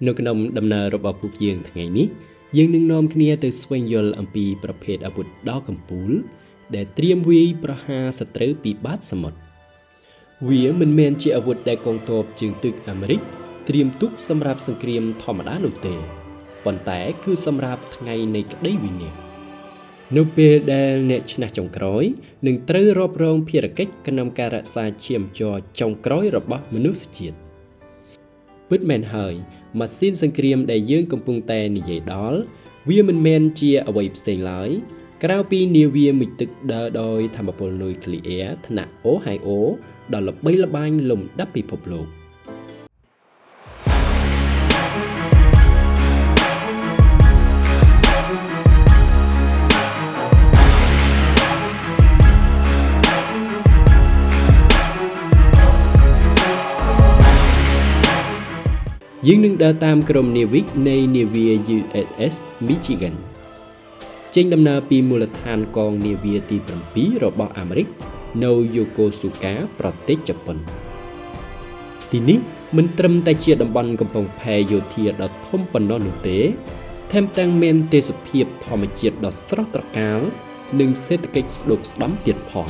នៅក្នុងដំណើររបស់ពួកយើងថ្ងៃនេះយើងនឹងនាំគ្នាទៅស្វែងយល់អំពីប្រភេទអាវុធដ៏កំពូលដែលត្រៀមវាយប្រហារសត្រូវពីបាតសមុទ្រវាមិនមែនជាអាវុធដែលកងទ័ពជើងទឹកអាមេរិកត្រៀមទុកសម្រាប់សង្គ្រាមធម្មតានោះទេប៉ុន្តែគឺសម្រាប់ថ្ងៃនៃក្តីវិនាសនៅពេលដែលអ្នកឈ្នះចុងក្រោយនឹងត្រូវរ៉ាប់រងភារកិច្ចក្នុងការរក្សាឈាមជ័រចុងក្រោយរបស់មនុស្សជាតិពិតមែនហើយម៉ាស៊ីនសង្គ្រាមដែលយើងកំពុងតែនិយាយដល់វាមិនមែនជាអ្វីផ្សេងឡើយក្រៅពីនាវាមុជទឹកដើរដោយថាមពលនុយក្លេអ៊ែរថ្នាក់ Ohio ដ៏ល្បីល្បាញលំដាប់ពិភពលោកយើងនឹងដើរតាមក្រុមនាវិកនៃនាវា USS Michigan ចេញដំណើរពីមូលដ្ឋានកងនាវាទី7របស់អាមេរិកនៅយូកូស៊ូកាប្រទេសជប៉ុនទីនេះមិនត្រឹមតែជាតំបន់កំពង់ផែយោធាដ៏ធំប៉ុណ្ណោះនោះទេថែមទាំងមានទេសភាពធម្មជាតិដ៏ស្រស់ត្រកាលនិងសេដ្ឋកិច្ចស្ដុកស្ដំទៀតផង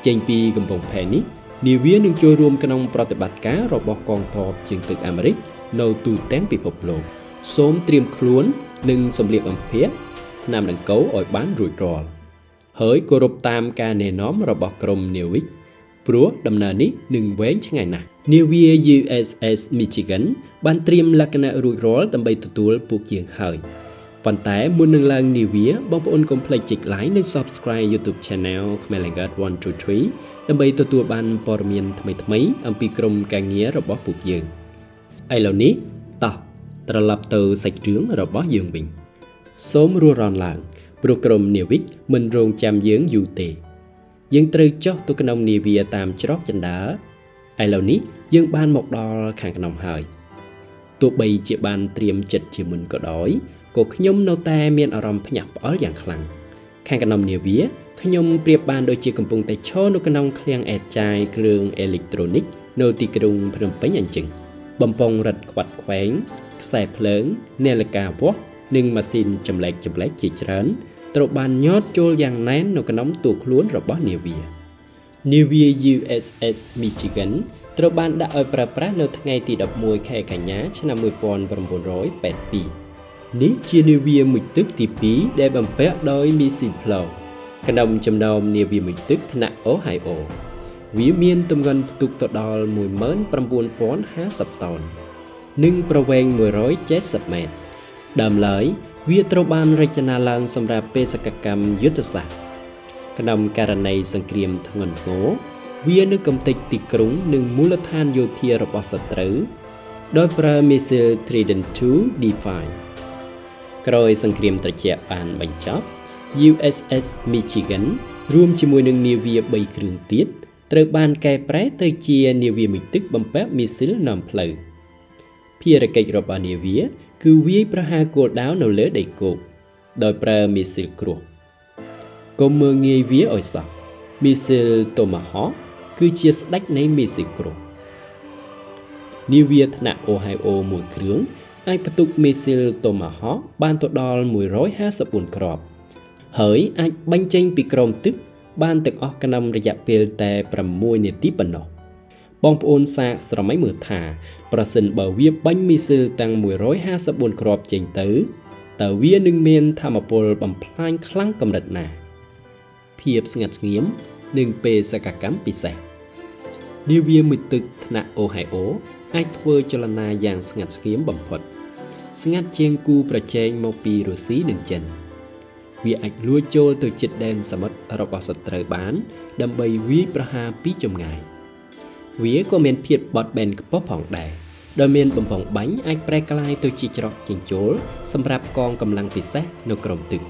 ចេញពីកំពង់ផែនេះនាវានឹងចូលរួមក្នុងប្រតិបត្តិការរបស់កងទ័ពជើងទឹកអាមេរិកនៅទូទាំងពិភពលោកសូមត្រៀមខ្លួននិងសម្លៀកបំពាក់ថ្នាំដង្កូវឲ្យបានរួចរាល់ហើយគោរពតាមការណែនាំរបស់ក្រុមនាវិកព្រោះដំណើរនេះនឹងវែងឆ្ងាយណាស់នាវា USS Michigan បានត្រៀមលក្ខណៈរួចរាល់ដើម្បីទទួលពួកយើងហើយប៉ុន្តែមុននឹងឡើងនាវាបងប្អូនកុំភ្លេចចុច like និង subscribe YouTube Channel ខ្មែរ Language 123ដើម្បីទទួលបានព័ត៌មានថ្មីៗអំពីក្រុមការងាររបស់ពួកយើងឥឡូវនេះតោះត្រឡប់ទៅសាច់រឿងរបស់យើងវិញសូមរួចរាន់ឡើងព្រោះក្រុមនាវិកមិនរងចាំយើងយូរទេយើងត្រូវចុះទៅក្នុងនាវាតាមច្រកចិន្តាឥឡូវនេះយើងបានមកដល់ខាងក្នុងហើយទោះបីជាបានត្រៀមចិត្តជាមុនក៏ដោយក៏ខ្ញុំនៅតែមានអារម្មណ៍ភ្ញាក់ផ្អើលយ៉ាងខ្លាំងខាងក្នុងនាវាខ្ញុំប្រៀបបានដូចជាកំពុងតែឈរនៅក្នុងឃ្លាំងអេតចាយគ្រឿងអេឡិចត្រូនិកនៅទីក្រុងភ្នំពេញអញ្ចឹងបំពង់រឹតខ្វាត់ខ្វែងខ្សែភ្លើងនាឡិកាវាស់និងម៉ាស៊ីនចម្លែកជាច្រើនត្រូវបានញ៉ាត់ចូលយ៉ាងណែននៅក្នុងទូខ្លួនរបស់នាវា USS Michigan ត្រូវបានដាក់ឲ្យប្រើប្រាស់នៅថ្ងៃទី11ខែកញ្ញាឆ្នាំ1982នេះជានាវាមុជទឹកទី2ដែលបំពាក់ដោយមីស៊ីនផ្លូវក្នុងចំណោមនាវាមុជទឹកថ្នាក់ Ohio វាមានទម្ងន់ផ្ទុកទៅដល់ 19,050 តោននិងប្រវែង170 ម៉ែត្រដើមឡើយវាត្រូវបានរចនាឡើងសម្រាប់បេសកកម្មយុទ្ធសាស្ត្រក្នុងករណីសង្គ្រាមធ្ងន់ធ្ងរវានឹងកំទេចទីក្រុងនិងមូលដ្ឋានយោធារបស់សត្រូវដោយប្រើមីស៊ីល Trident II D5 ក្រោយសង្គ្រាមត្រជាក់បានបញ្ចប់ USS Michigan រួមជាមួយនឹងនាវា3គ្រឿងទៀតត្រូវបានកែប្រែទៅជានាវាមុជទឹកបំពាក់មីស៊ីលនាំផ្លូវភារកិច្ចរបស់នាវាគឺវាយប្រហារគោលដៅនៅលើដីគោកដោយប្រើមីស៊ីលគ្រោះកុំមើលងាយវាឲ្យសោះមីស៊ីល Tomahawk គឺជាស្ដេចនៃមីស៊ីលគ្រោះនាវាថ្នាក់ Ohio មួយគ្រឿងអាចផ្ទុកមីស៊ីល Tomahawk បានទៅដល់154គ្រាប់ហើយអាចបញ្ចេញពីក្រោមទឹកបានទាំងអស់ក្នុងរយៈពេលតែ6នាទីប៉ុណ្ណោះបងប្អូនសាកស្រមៃមើលថាប្រសិនបើវាបាញ់មីស៊ីលទាំង154គ្រាប់ចេញទៅតើវានឹងមានថាមពលបំផ្លាញខ្លាំងកម្រិតណាភាពស្ងាត់ស្ងៀមនិងបេសកកម្មពិសេសនាវាមុជទឹកថ្នាក់ Ohio អាចធ្វើចលនាយ៉ាងស្ងាត់ស្ងៀមបំផុតស្ងាត់ជាងគូប្រជែងមកពីរុស្ស៊ីនិងចិនវាអាចលួចចូលទៅជិតដែនសមុទ្ររបស់សត្រូវបានដើម្បីវាយប្រហារពីចម្ងាយវាក៏មានភាពបត់បែនខ្ពស់ផងដែរដោយមានបំពង់បាញ់អាចប្រែក្លាយទៅជាច្រកចេញចូលសម្រាប់កងកម្លាំងពិសេសនៅក្រោមទឹក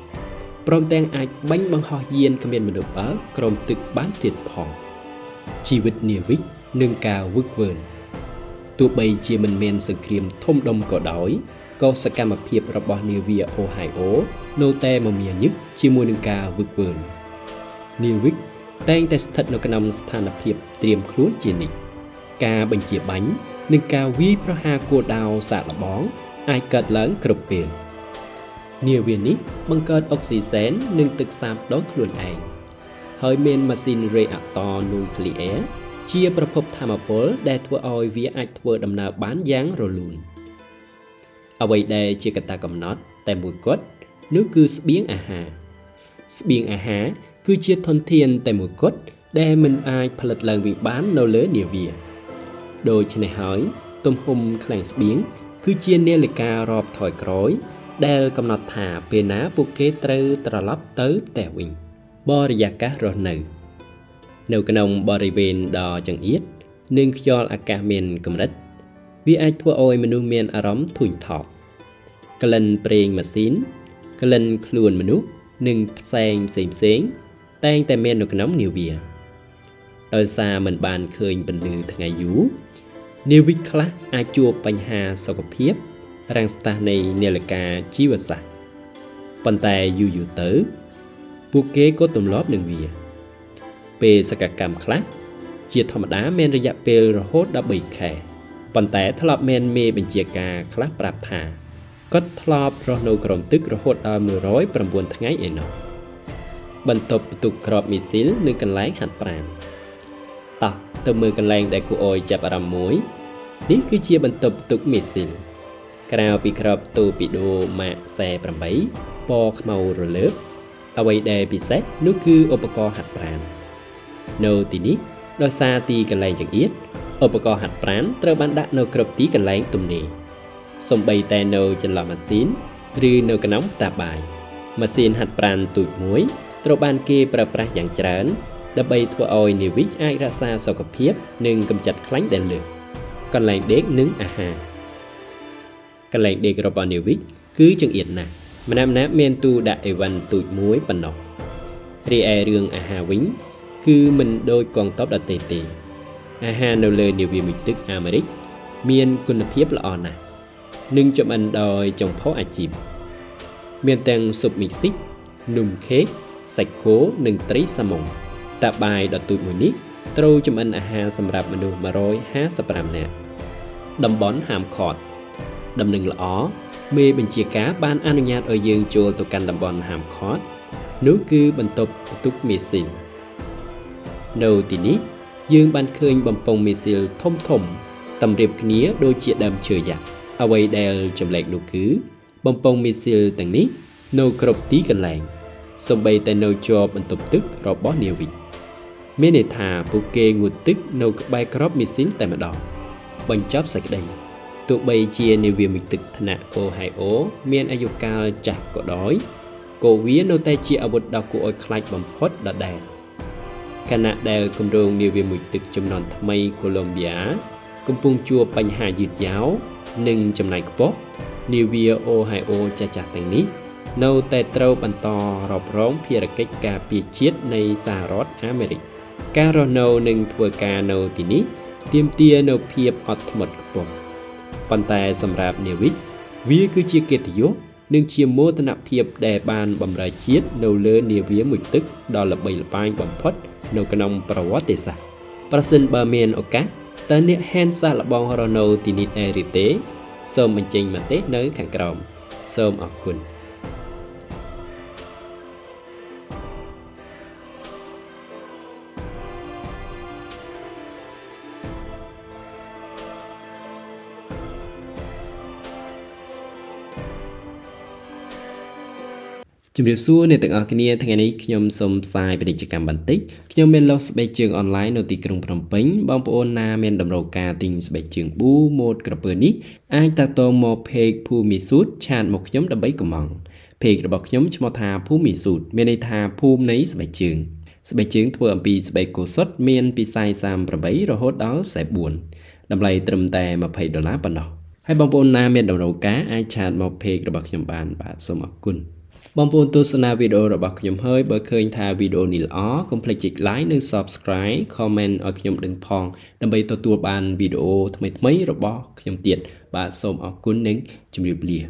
ព្រមទាំងអាចបាញ់បង្ហោះយានគ្មានមនុស្សបើក្រោមទឹកបានទៀតផងជីវិតនាវិកនិងការវឹកវើទោះបីជាមិនមានសង្គ្រាមធំដុំក៏ដោយក៏សកម្មភាពរបស់នាវា Ohio នៅតែមមាញឹកជាមួយនឹងការវឹកវើនាវិកតែងតែស្ថិតនៅក្នុងស្ថានភាពត្រៀមខ្លួនជានិច្ចការបញ្ជាបាញ់និងការវាយប្រហារគោលដៅសាកល្បង អាចកើតឡើងគ្រប់ពេលនាវានេះបង្កើតអុកស៊ីសែននិងទឹកសាបដោយខ្លួនឯងហើយមានម៉ាស៊ីនរេអាក់ទ័រនូក្លេអ៊ែរជាប្រភពថាមពលដែលធ្វើឲ្យវាអាចធ្វើដំណើរបានយ៉ាងរលូនអ្វីដែលជាកត្តាកំណត់តែមួយគត់នោះគឺស្បៀងអាហារគឺជាធនធានតែមួយគត់ដែលមិនអាចផលិតឡើងវិញបាននៅលើនាវាដូច្នេះហើយទំហំឃ្លាំងស្បៀងគឺជានាឡិការាប់ថយក្រោយដែលកំណត់ថាពេលណាពួកគេត្រូវត្រឡប់ទៅផ្ទះវិញបរិយាកាសរស់នៅក្នុងបរិវេណដ៏ចង្អៀតនិងខ្យល់អាកាសមានកម្រិតវាអាចធ្វើឲ្យមនុស្សមានអារម្មណ៍ធុញថប់ក្លិនប្រេងម៉ាស៊ីនក្លិនខ្លួនមនុស្សនិងផ្សែងផ្សេងតែងតែមាននៅក្នុងនាវាដោយសារមិនបានឃើញពន្លឺថ្ងៃយូរនាវិកខ្លះអាចជួបបញ្ហាសុខភាពរាំងស្ទះនៃនាឡិកាជីវសាស្ត្រប៉ុន្តែយូរទៅពួកគេក៏ទម្លាប់នឹងវាពេលសកម្មខ្លះជាធម្មតាមានរយៈពេលរហូតដល់3ខែប៉ុន្តែធ្លាប់មានមេបញ្ជាការខ្លះប្រាប់ថាគាត់ធ្លាប់រស់នៅក្រោមទឹករហូតដល់109ថ្ងៃឯណោះបន្ទប់ផ្ទុកគ្រាប់មីស៊ីលនៅកន្លែងហាត់ប្រាណតោះទៅមើលកន្លែងដែលគួរឲ្យចាប់អារម្មណ៍មួយនេះគឺជាបន្ទប់ផ្ទុកមីស៊ីលក្រៅពីគ្រាប់តូពីដូម៉ាក48ពណ៌ខ្មៅរលើបអ្វីដែលពិសេសនោះគឺឧបករណ៍ហាត់ប្រាណនៅទីនេះដោយសារទីកន្លែងចង្អៀតឧបករណ៍ហាត់ប្រាណត្រូវបានដាក់នៅគ្រប់ទីកន្លែងទំនេរសូម្បីតែនៅចន្លោះម៉ាស៊ីនឬនៅក្នុងផ្ទះបាយម៉ាស៊ីនហាត់ប្រាណទូចមួយត្រូវបានគេប្រើប្រាស់យ៉ាងច្រើនដើម្បីធ្វើឲ្យនាវិកអាចរក្សាសុខភាពនិងកម្ចាត់ខ្លាញ់ដែលលើសកន្លែងដេកនិងអាហារកន្លែងដេករបស់នាវិកគឺចង្អៀតណាស់ម្នាក់ៗមានទូដាក់អីវ៉ាន់ទូចមួយប៉ុណ្ណោះរីឯរឿងអាហារវិញគឺមិនដូចកងទ័ពដទៃទេអាហារនៅលើនាវាមុជទឹកអាមេរិកមានគុណភាពល្អណាស់និងចម្អិនដោយចុងភៅអាជីពមានទាំងស៊ុបមីស៊ីកនំខេកសាច់គោនិងត្រីសាម៉ុងតាបាយដ៏ទូចមួយនេះត្រូវចម្អិនអាហារសម្រាប់មនុស្ស155នាក់តំបន់ហាមឃាត់ដំណឹងល្អមេបញ្ជាការបានអនុញ្ញាតឲ្យយើងចូលទៅកាន់តំបន់ហាមឃាត់នោះគឺបន្ទប់ផ្ទុកមីស៊ីលនៅទីនេះយើងបានឃើញបំពង់មីស៊ីលធំតម្រៀបគ្នាដូចជាដើមឈើយ៉ាក់អ្វីដែលចម្លែកនោះគឺបំពង់មីស៊ីលទាំងនេះនៅគ្រប់ទីកន្លែងសូម្បីតែនៅជាប់បន្ទប់ទឹករបស់នាវិកមានន័យថាពួកគេងូតទឹកនៅក្បែរក្របមីស៊ីលតែម្ដងបញ្ចប់សេចក្តីទោះបីជានាវាមុជទឹកថ្នាក់អូហាយអូមានអាយុកាលចាស់ក៏ដោយក៏វានៅតែជាអាវុធដ៏គួរឲ្យខ្លាចបំផុតដដែលខណៈដែលគម្រោងនាវាមុជទឹកជំនាន់ថ្មីកូឡុំប៊ីយ៉ាកំពុងជួបបញ្ហាយឺតយ៉ាវនិងចំណាយខ្ពស់នាវាអូហាយអូចាស់ៗទាំងនេះនៅតែត្រូវបន្តរ៉ាប់រងភារកិច្ចការពារជាតិនៃសហរដ្ឋអាមេរិកការរស់នៅនិងធ្វើការនៅទីនេះទាមទារនូវភាពអត់ធ្មត់ខ្ពស់ប៉ុន្តែសម្រាប់នាវិកវាគឺជាកិត្តិយសនិងជាមោទនភាពដែលបានបម្រើជាតិនៅលើនាវាមុជទឹកដ៏ល្បីល្បាញបំផុតនៅក្នុងប្រវត្តិសាស្ត្រប្រសិនបើមានឱកាសតើអ្នកហ៊ានសាកល្បងរស់នៅទីនេះដែរឬទេសូមបញ្ចេញមតិនៅខាងក្រោមសូមអរគុណជំរាបសួរអ្នកទាំងអស់គ្នាថ្ងៃនេះខ្ញុំសូមផ្សាយពាណិជ្ជកម្មបន្តិចខ្ញុំមានលក់ស្បែកជើងអនឡាញនៅទីក្រុងភ្នំពេញបងប្អូនណាមានតម្រូវការទិញស្បែកជើងប៊ូម៉ូតក្រពើនេះអាចតាក់ទងមក page ភូមិស៊ូតឆាតមកខ្ញុំដើម្បីកម្មង់ page របស់ខ្ញុំឈ្មោះថាភូមិស៊ូតមានន័យថាភូមិនៃស្បែកជើងធ្វើអំពីស្បែកគោសុទ្ធមានពី48រហូតដល់44តម្លៃត្រឹមតែ$20ប៉ុណ្ណោះហើយបងប្អូនណាមានតម្រូវការអាចឆាតមក page របស់ខ្ញុំបានបាទសូមអរគុណបងប្អូនទស្សនាវីដេអូរបស់ខ្ញុំហើយបើឃើញថាវីដេអូនេះល្អកុំភ្លេចចុច like និង subscribe comment ឲ្យខ្ញុំដឹងផងដើម្បីទទួលបានវីដេអូថ្មីៗរបស់ខ្ញុំទៀតបាទសូមអរគុណនិងជម្រាបលា